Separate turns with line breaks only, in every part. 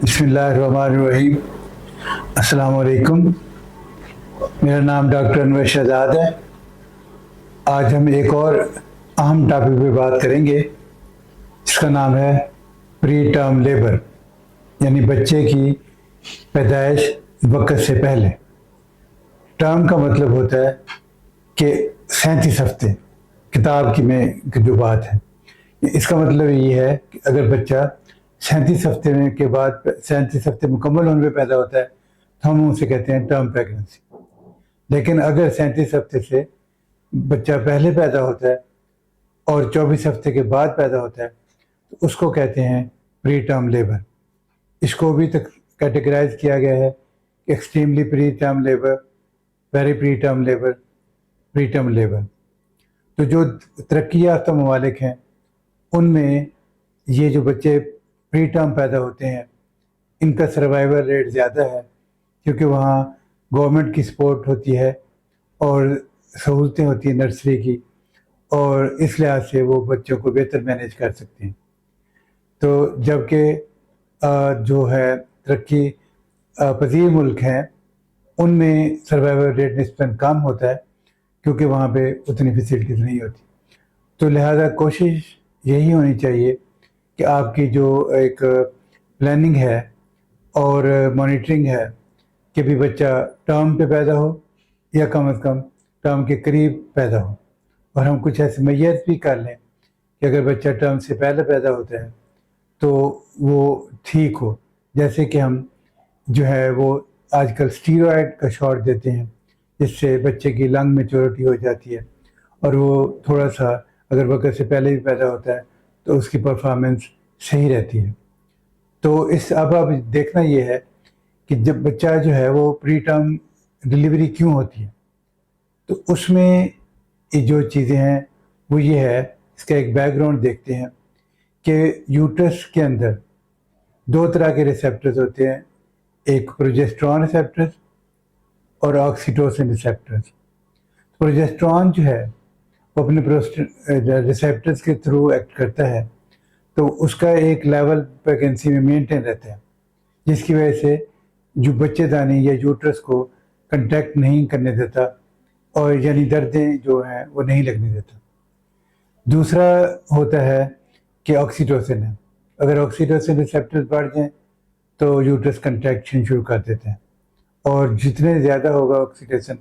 بسم اللہ الرحمن الرحیم۔ السلام علیکم، میرا نام ڈاکٹر انور شہزاد ہے۔ آج ہم ایک اور اہم ٹاپک پہ بات کریں گے جس کا نام ہے پری ٹرم لیبر، یعنی بچے کی پیدائش وقت سے پہلے۔ ٹرم کا مطلب ہوتا ہے کہ 37 ہفتے، کتاب کی میں جو بات ہے اس کا مطلب یہ ہے کہ اگر بچہ 37 ہفتے کے بعد 37 ہفتے مکمل ہونے پہ پیدا ہوتا ہے تو ہم اسے کہتے ہیں ٹرم پریگننسی۔ لیکن اگر 37 ہفتے سے بچہ پہلے پیدا ہوتا ہے اور 24 ہفتے کے بعد پیدا ہوتا ہے تو اس کو کہتے ہیں پری ٹرم لیبر۔ اس کو بھی تک کیٹیگرائز کیا گیا ہے کہ ایکسٹریملی پری ٹرم لیبر، ویری پری ٹرم لیبر، پری ٹرم لیبر۔ تو جو ترقی یافتہ ممالک ہیں ان میں یہ جو بچے پری ٹرم پیدا ہوتے ہیں ان کا سروائیول ریٹ زیادہ ہے، کیونکہ وہاں گورنمنٹ کی سپورٹ ہوتی ہے اور سہولتیں ہوتی ہیں نرسری کی، اور اس لحاظ سے وہ بچوں کو بہتر مینیج کر سکتے ہیں۔ تو جبکہ جو ہے ترقی پذیر ملک ہیں ان میں سروائیول ریٹ نسبتاً کم ہوتا ہے، کیونکہ وہاں پہ اتنی فیسلٹیز نہیں ہوتی۔ تو لہٰذا کوشش یہی ہونی چاہیے کہ آپ کی جو ایک پلاننگ ہے اور مانیٹرنگ ہے کہ بھی بچہ ٹرم پہ پیدا ہو یا کم از کم ٹرم کے قریب پیدا ہو، اور ہم کچھ ایسے میت بھی کر لیں کہ اگر بچہ ٹرم سے پہلے پیدا ہوتا ہے تو وہ ٹھیک ہو۔ جیسے کہ ہم جو ہے وہ آج کل اسٹیرائڈ کا شاٹ دیتے ہیں جس سے بچے کی لنگ میچورٹی ہو جاتی ہے، اور وہ تھوڑا سا اگر وقت سے پہلے بھی پیدا ہوتا ہے تو اس کی پرفارمنس صحیح رہتی ہے۔ تو اب دیکھنا یہ ہے کہ جب بچہ جو ہے وہ پری ٹرم ڈلیوری کیوں ہوتی ہے، تو اس میں یہ جو چیزیں ہیں وہ یہ ہے، اس کا ایک بیک گراؤنڈ دیکھتے ہیں کہ یوٹرس کے اندر 2 طرح کے ریسیپٹرز ہوتے ہیں، ایک پروجسٹرون ریسیپٹرز اور آکسیٹوسن ریسیپٹرز۔ پروجسٹرون جو ہے وہ اپنے ریسیپٹرز کے تھرو ایکٹ کرتا ہے، تو اس کا ایک لیول پریگنسی میں مینٹین رہتا ہے، جس کی وجہ سے جو بچے دانی یا یوٹرس کو کنٹیکٹ نہیں کرنے دیتا، اور یعنی دردیں جو ہیں وہ نہیں لگنے دیتا۔ دوسرا ہوتا ہے کہ آکسیٹوسن ہے، اگر آکسیٹوسن ریسیپٹرز بڑھ جائیں تو یوٹرس کنٹریکشن شروع کر دیتے ہیں، اور جتنے زیادہ ہوگا آکسیٹوسن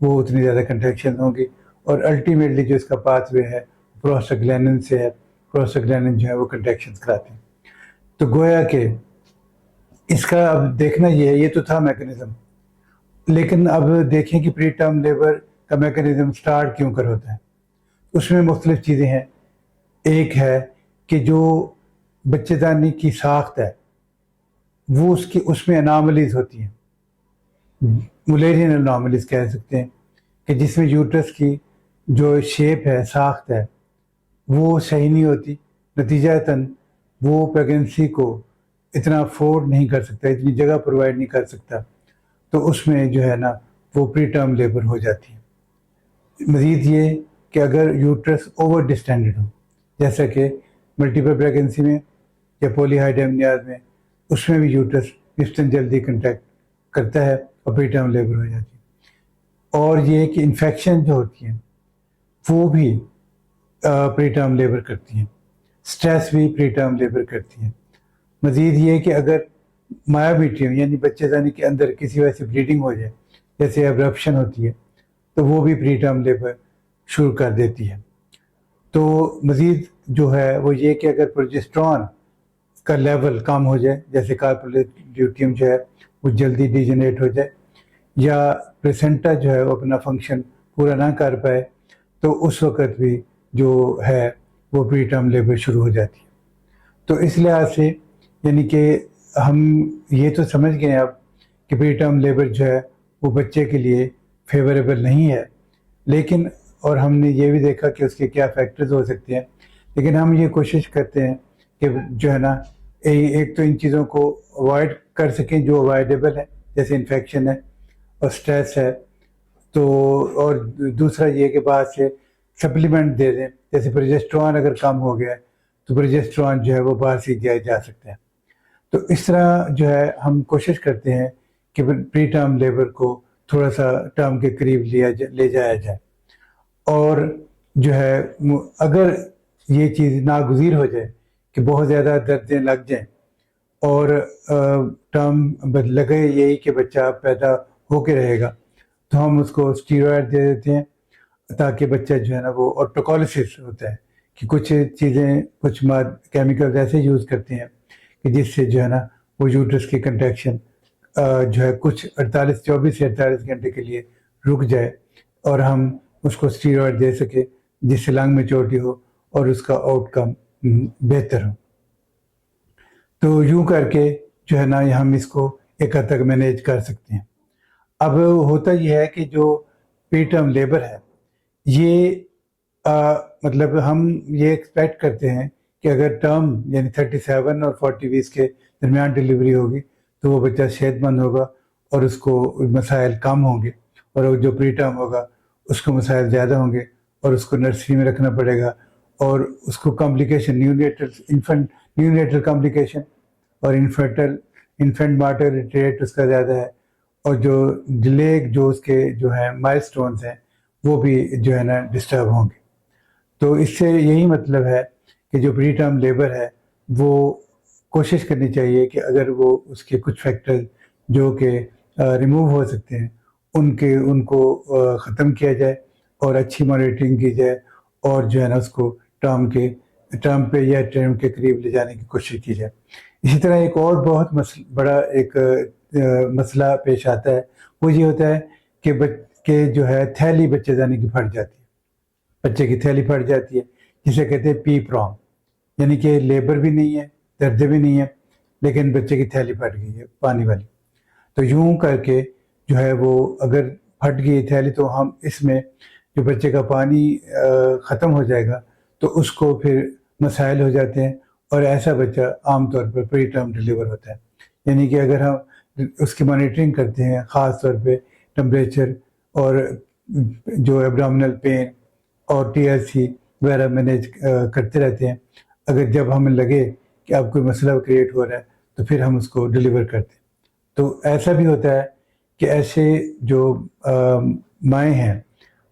وہ اتنی زیادہ کنٹریکشن ہوں گی، اور الٹیمیٹلی جو اس کا پاتھ وے ہے پروسٹاگلینڈن سے ہے، پروسٹاگلینڈن جو ہے وہ کنٹریکشنز کراتے ہیں۔ تو گویا کہ اس کا اب دیکھنا یہ ہے، یہ تو تھا میکانزم، لیکن اب دیکھیں کہ پری ٹرم لیبر کا میکانزم سٹارٹ کیوں کر ہوتا ہے۔ اس میں مختلف چیزیں ہیں۔ ایک ہے کہ جو بچے دانی کی ساخت ہے وہ اس میں اناملیز ہوتی ہیں، ملیرین اناملیز کہہ سکتے ہیں، کہ جس میں یوٹرس کی جو شیپ ہے، ساخت ہے، وہ صحیح نہیں ہوتی، نتیجتاً وہ پریگنسی کو اتنا افورڈ نہیں کر سکتا، اتنی جگہ پرووائڈ نہیں کر سکتا، تو اس میں جو ہے نا وہ پری ٹرم لیبر ہو جاتی ہے۔ مزید یہ کہ اگر یوٹرس اوور ڈسٹینڈڈ ہو، جیسا کہ ملٹیپل پریگنسی میں یا پولی ہائیڈیمنیاز میں، اس میں بھی یوٹرس نسبتاً جلدی کنٹیکٹ کرتا ہے اور پری ٹرم لیبر ہو جاتی ہے۔ اور یہ کہ انفیکشن جو ہوتی ہیں وہ بھی پری ٹرم لیبر کرتی ہیں، سٹریس بھی پری ٹرم لیبر کرتی ہیں۔ مزید یہ کہ اگر مایومیٹریم یعنی بچے دانی کے اندر کسی وجہ سے بلیڈنگ ہو جائے، جیسے ابرپشن ہوتی ہے، تو وہ بھی پری ٹرم لیبر شروع کر دیتی ہے۔ تو مزید جو ہے وہ یہ کہ اگر پروجسٹرون کا لیول کم ہو جائے، جیسے کارپولیٹ لیوٹیم جو ہے وہ جلدی ڈیجنریٹ ہو جائے، یا پلیسنٹا جو ہے وہ اپنا فنکشن پورا نہ کر پائے، تو اس وقت بھی جو ہے وہ پری ٹرم لیبر شروع ہو جاتی ہے۔ تو اس لحاظ سے یعنی کہ ہم یہ تو سمجھ گئے اب کہ پری ٹرم لیبر جو ہے وہ بچے کے لیے فیوریبل نہیں ہے، لیکن اور ہم نے یہ بھی دیکھا کہ اس کے کیا فیکٹرز ہو سکتے ہیں، لیکن ہم یہ کوشش کرتے ہیں کہ جو ہے نا ایک تو ان چیزوں کو اوائڈ کر سکیں جو اوائڈیبل ہے، جیسے انفیکشن ہے اور سٹریس ہے، تو اور دوسرا یہ کہ بعد سے سپلیمنٹ دے دیں، جیسے پروجسٹرون اگر کم ہو گیا ہے تو پروجسٹرون جو ہے وہ باہر سے دیا جا سکتا ہے۔ تو اس طرح جو ہے ہم کوشش کرتے ہیں کہ پری ٹرم لیبر کو تھوڑا سا ٹرم کے قریب لے جایا جائے، اور جو ہے اگر یہ چیز ناگزیر ہو جائے کہ بہت زیادہ دردیں لگ جائیں اور ٹرم لگے یہی کہ بچہ پیدا ہو کے رہے گا، تو ہم اس کو اسٹیرائڈ دے دیتے ہیں تاکہ بچہ جو ہے نا وہ آٹوکالسس ہوتا ہے کہ کچھ چیزیں کچھ کیمیکل ایسے یوز کرتے ہیں کہ جس سے جو ہے نا وہ یوٹرس کی کنٹریکشن جو ہے کچھ 24 سے 48 گھنٹے کے لیے رک جائے اور ہم اس کو اسٹیرائڈ دے سکے جس سے لنگ میں چوٹی ہو اور اس کا آؤٹ کم بہتر ہو۔ تو یوں کر کے جو ہے نا ہم اس کو ایک حد تک مینیج کر سکتے ہیں۔ اب ہوتا یہ ہے کہ جو پری ٹرم لیبر ہے یہ مطلب ہم یہ ایکسپیکٹ کرتے ہیں کہ اگر ٹرم یعنی 37 اور 40 ویکس کے درمیان ڈلیوری ہوگی تو وہ بچہ صحت مند ہوگا اور اس کو مسائل کم ہوں گے، اور جو پری ٹرم ہوگا اس کو مسائل زیادہ ہوں گے اور اس کو نرسری میں رکھنا پڑے گا، اور اس کو کمپلیکیشن نیونیٹل کمپلیکیشن اور انفینٹ مارٹیلٹی ریٹ اس کا زیادہ ہے، اور جو ڈیلے جو اس کے جو ہیں مائل سٹونز ہیں وہ بھی جو ہے نا ڈسٹرب ہوں گے۔ تو اس سے یہی مطلب ہے کہ جو پری ٹرم لیبر ہے وہ کوشش کرنی چاہیے کہ اگر وہ اس کے کچھ فیکٹر جو کہ ریموو ہو سکتے ہیں ان کو ختم کیا جائے اور اچھی مانیٹرنگ کی جائے، اور جو ہے نا اس کو ٹرم پہ یا ٹرم کے قریب لے جانے کی کوشش کی جائے۔ اسی طرح ایک اور بہت بڑا ایک مسئلہ پیش آتا ہے، وہ یہ ہوتا ہے کہ جو ہے تھیلی بچے دانی کی پھٹ جاتی ہے، بچے کی تھیلی پھٹ جاتی ہے جسے کہتے ہیں پی پرام، یعنی کہ لیبر بھی نہیں ہے، درد بھی نہیں ہے، لیکن بچے کی تھیلی پھٹ گئی ہے پانی والی۔ تو یوں کر کے جو ہے وہ اگر پھٹ گئی تھیلی تو ہم اس میں جو بچے کا پانی ختم ہو جائے گا تو اس کو پھر مسائل ہو جاتے ہیں، اور ایسا بچہ عام طور پر پری ٹرم ڈلیور ہوتا ہے۔ یعنی کہ اگر ہم اس کی مانیٹرنگ کرتے ہیں، خاص طور پہ ٹمپریچر اور جو ایبڈومینل پین اور TLC وغیرہ مینیج کرتے رہتے ہیں، اگر جب ہمیں لگے کہ اب کوئی مسئلہ کریٹ ہو رہا ہے تو پھر ہم اس کو ڈلیور کرتے ہیں۔ تو ایسا بھی ہوتا ہے کہ ایسے جو مائیں ہیں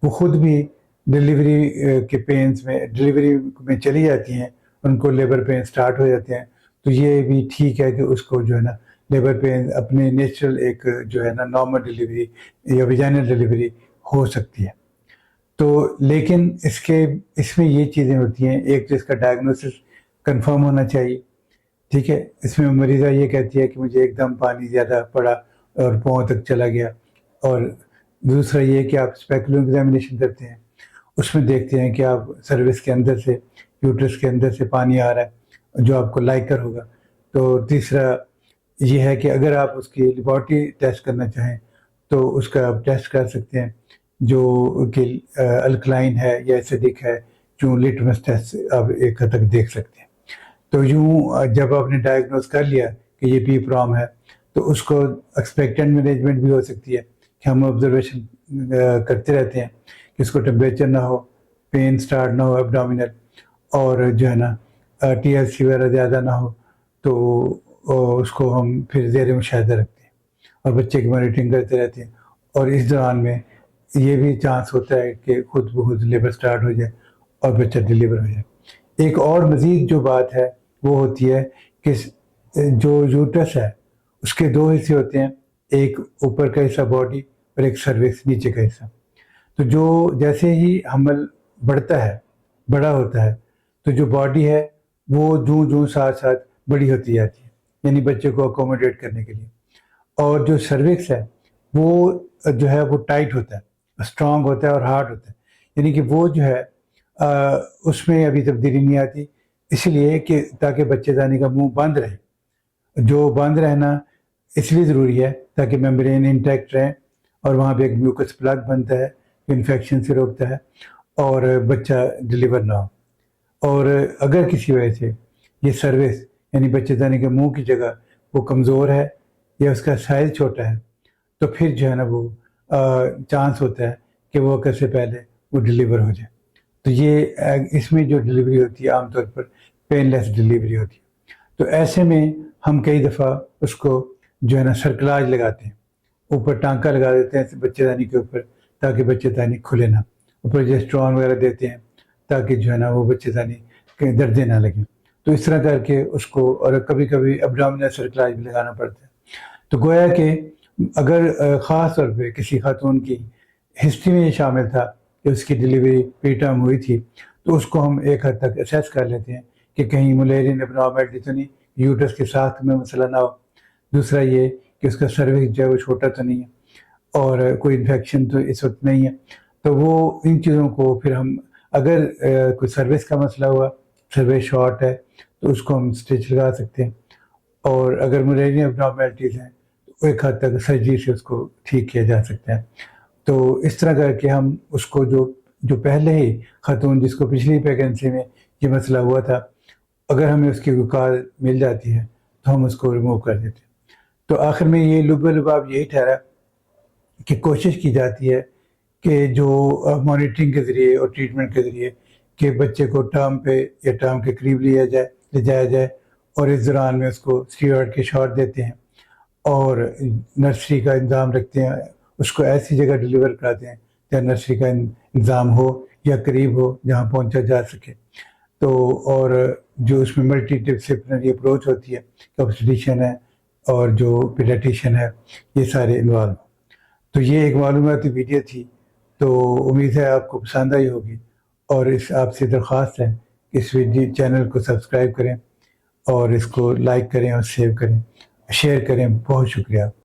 وہ خود بھی ڈلیوری کے پینز میں ڈلیوری میں چلی جاتی ہیں، ان کو لیبر پین سٹارٹ ہو جاتے ہیں، تو یہ بھی ٹھیک ہے کہ اس کو جو ہے نا لیبر پین اپنے نیچرل ایک جو ہے نا نارمل ڈلیوری یا ویجائنل ڈلیوری ہو سکتی ہے۔ تو لیکن اس میں یہ چیزیں ہوتی ہیں، ایک تو اس کا ڈائگنوسس کنفرم ہونا چاہیے، ٹھیک ہے، اس میں مریضہ یہ کہتی ہے کہ مجھے ایک دم پانی زیادہ پڑا اور پاؤں تک چلا گیا، اور دوسرا یہ کہ آپ اسپیکولم ایگزامینیشن کرتے ہیں، اس میں دیکھتے ہیں کہ آپ سروس کے اندر سے یوٹرس کے اندر سے پانی آ رہا ہے جو آپ کو لائکر ہوگا۔ تو تیسرا یہ ہے کہ اگر آپ اس کی لیبارٹری ٹیسٹ کرنا چاہیں تو اس کا آپ ٹیسٹ کر سکتے ہیں جو کہ الکلائن ہے یا ایسیڈک ہے، جو لٹمس ٹیسٹ آپ ایک حد تک دیکھ سکتے ہیں۔ تو یوں جب آپ نے ڈائگنوز کر لیا کہ یہ پی پرام ہے تو اس کو ایکسپیکٹنٹ مینجمنٹ بھی ہو سکتی ہے کہ ہم آبزرویشن کرتے رہتے ہیں کہ اس کو ٹمپریچر نہ ہو، پین سٹارٹ نہ ہو ایبڈومینل، اور جو ہے نا TLC وغیرہ زیادہ نہ ہو، تو اس کو ہم پھر زیر مشاہدہ رکھتے ہیں اور بچے کی مانیٹرنگ کرتے رہتے ہیں، اور اس دوران میں یہ بھی چانس ہوتا ہے کہ خود بخود لیبر سٹارٹ ہو جائے اور بچہ ڈلیور ہو جائے۔ ایک اور مزید جو بات ہے وہ ہوتی ہے کہ جو یوٹرس ہے اس کے دو حصے ہوتے ہیں، ایک اوپر کا حصہ باڈی اور ایک سروکس نیچے کا حصہ۔ تو جو جیسے ہی حمل بڑھتا ہے، بڑا ہوتا ہے، تو جو باڈی ہے وہ جوں ساتھ ساتھ بڑی ہوتی جاتی ہے، یعنی بچے کو اکوموڈیٹ کرنے کے لیے، اور جو سروکس ہے وہ جو ہے وہ ٹائٹ ہوتا ہے، اسٹرانگ ہوتا ہے اور ہارڈ ہوتا ہے، یعنی کہ وہ جو ہے اس میں ابھی تبدیلی نہیں آتی، اس لیے کہ تاکہ بچے دانی کا منہ بند رہے۔ جو بند رہنا اس لیے ضروری ہے تاکہ میمبرین انٹیکٹ رہے، اور وہاں پہ ایک میوکس پلگ بنتا ہے جو انفیکشن سے روکتا ہے اور بچہ ڈلیور نہ ہو۔ اور اگر کسی وجہ سے یہ سروس یعنی بچے دانی کے منہ کی جگہ وہ کمزور ہے یا اس کا سائز چھوٹا ہے تو پھر جو ہے نا وہ چانس ہوتا ہے کہ وہ وقت سے پہلے وہ ڈلیور ہو جائے۔ تو یہ اس میں جو ڈلیوری ہوتی ہے عام طور پر پین لیس ڈلیوری ہوتی ہے۔ تو ایسے میں ہم کئی دفعہ اس کو جو ہے نا سرکلاج لگاتے ہیں، اوپر ٹانکا لگا دیتے ہیں بچے دانی کے اوپر تاکہ بچے دانی کھلے نہ، پروجیسٹرون وغیرہ دیتے ہیں تاکہ جو ہے نا وہ بچے دانی کہیں دردیں نہ لگیں. تو اس طرح کر کے اس کو، اور کبھی کبھی ابڈومینل سرکلاج بھی لگانا پڑتا ہے. تو گویا کہ اگر خاص طور پہ کسی خاتون کی ہسٹری میں یہ شامل تھا کہ اس کی ڈلیوری پری ٹرم ہوئی تھی، تو اس کو ہم ایک حد تک اسیس کر لیتے ہیں کہ کہیں ملیرین ابنارملٹی تو نہیں، یوٹرس کے ساتھ میں مسئلہ نہ ہو. دوسرا یہ کہ اس کا سروکس جو ہے وہ چھوٹا تو نہیں ہے، اور کوئی انفیکشن تو اس وقت نہیں ہے. تو وہ ان چیزوں کو پھر ہم، اگر کوئی سروس کا مسئلہ ہوا، سروس شارٹ ہے، تو اس کو ہم اسٹچ لگا سکتے ہیں. اور اگر ملیرین ابنارملٹیز ہیں تو ایک حد تک سرجری سے اس کو ٹھیک کیا جا سکتا ہے. تو اس طرح کر کے ہم اس کو جو پہلے ہی خاتون جس کو پچھلی پیگنسی میں یہ مسئلہ ہوا تھا، اگر ہمیں اس کی وقار مل جاتی ہے تو ہم اس کو ریموو کر دیتے ہیں. تو آخر میں یہ لب لباب یہی ٹھہرا کہ کوشش کی جاتی ہے کہ جو مانیٹرنگ کے ذریعے اور ٹریٹمنٹ کے ذریعے کہ بچے کو ٹرم پہ یا ٹرم کے قریب لے جایا جائے، اور اس دوران میں اس کو اسٹیرائڈ کے شاٹ دیتے ہیں اور نرسری کا انتظام رکھتے ہیں. اس کو ایسی جگہ ڈلیور کراتے ہیں جہاں نرسری کا انتظام ہو یا قریب ہو جہاں پہنچا جا سکے. تو اور جو اس میں ملٹی ڈسپلنری اپروچ ہوتی ہے، آبسٹیشن ہے اور جو پیڈیٹیشین ہے، یہ سارے انوالو. تو یہ ایک معلوماتی ویڈیو تھی، تو امید ہے آپ کو پسند آئی ہوگی. اور آپ سے درخواست ہے کہ اس ویڈیو چینل کو سبسکرائب کریں اور اس کو لائک کریں اور سیو کریں، شیئر کریں. بہت شکریہ.